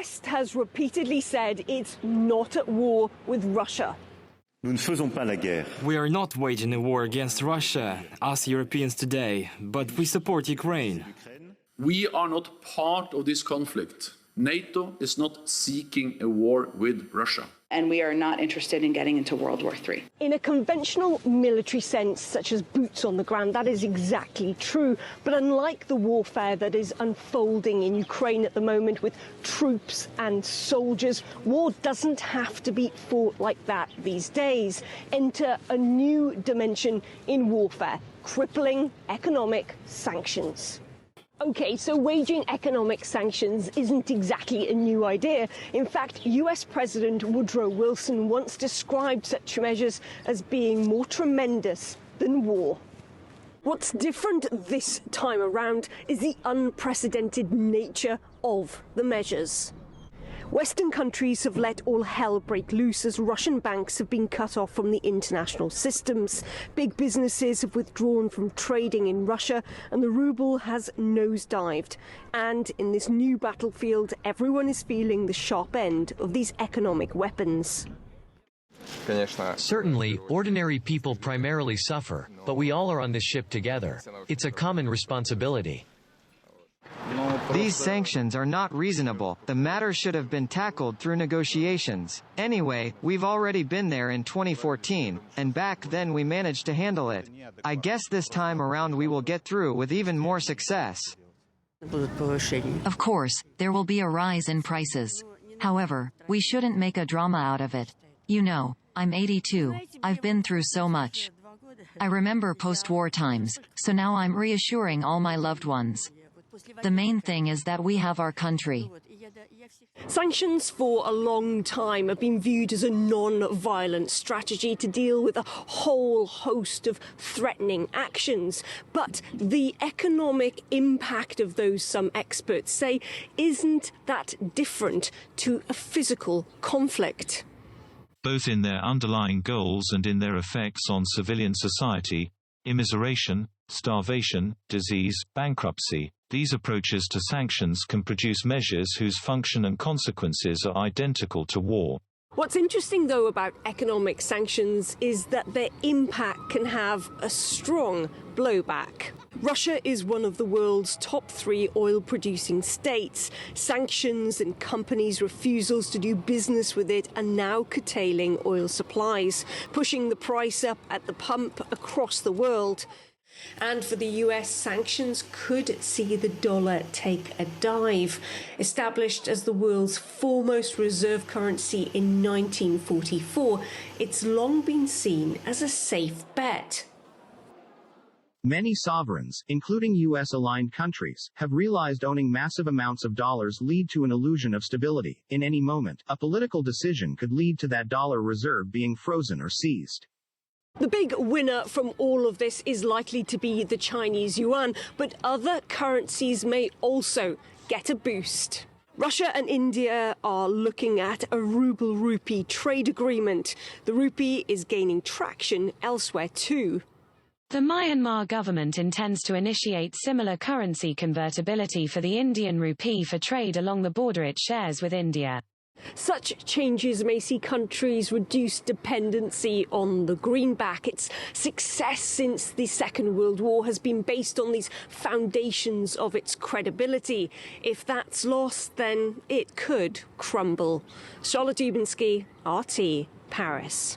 West has repeatedly said it's not at war with Russia. Nous ne faisons pas la guerre. We are not waging a war against Russia, us Europeans today, but we support Ukraine. We are not part of this conflict. NATO is not seeking a war with Russia. And we are not interested in getting into World War III. In a conventional military sense, such as boots on the ground, that is exactly true. But unlike the warfare that is unfolding in Ukraine at the moment with troops and soldiers, war doesn't have to be fought like that these days. Enter a new dimension in warfare: crippling economic sanctions. OK, so waging economic sanctions isn't exactly a new idea. In fact, US President Woodrow Wilson once described such measures as being more tremendous than war. What's different this time around is the unprecedented nature of the measures. Western countries have let all hell break loose as Russian banks have been cut off from the international systems. Big businesses have withdrawn from trading in Russia and the ruble has nosedived. And in this new battlefield, everyone is feeling the sharp end of these economic weapons. Certainly, ordinary people primarily suffer, but we all are on this ship together. It's a common responsibility. These sanctions are not reasonable. The matter should have been tackled through negotiations. Anyway, we've already been there in 2014, and back then we managed to handle it. I guess this time around we will get through with even more success. Of course, there will be a rise in prices. However, we shouldn't make a drama out of it. You know, I'm 82. I've been through so much. I remember post-war times, so now I'm reassuring all my loved ones. The main thing is that we have our country. Sanctions for a long time have been viewed as a non-violent strategy to deal with a whole host of threatening actions. But the economic impact of those, some experts say, isn't that different to a physical conflict. Both in their underlying goals and in their effects on civilian society, immiseration, starvation, disease, bankruptcy. These approaches to sanctions can produce measures whose function and consequences are identical to war. What's interesting, though, about economic sanctions is that their impact can have a strong blowback. Russia is one of the world's top 3 oil-producing states. Sanctions and companies' refusals to do business with it are now curtailing oil supplies, pushing the price up at the pump across the world. And for the US, sanctions could see the dollar take a dive. Established as the world's foremost reserve currency in 1944, it's long been seen as a safe bet. Many sovereigns, including US-aligned countries, have realized owning massive amounts of dollars lead to an illusion of stability. In any moment, a political decision could lead to that dollar reserve being frozen or seized. The big winner from all of this is likely to be the Chinese yuan, but other currencies may also get a boost. Russia and India are looking at a ruble-rupee trade agreement. The rupee is gaining traction elsewhere too. The Myanmar government intends to initiate similar currency convertibility for the Indian rupee for trade along the border it shares with India. Such changes may see countries reduce dependency on the greenback. Its success since the Second World War has been based on these foundations of its credibility. If that's lost, then it could crumble. Charlotte Dubinsky, RT, Paris.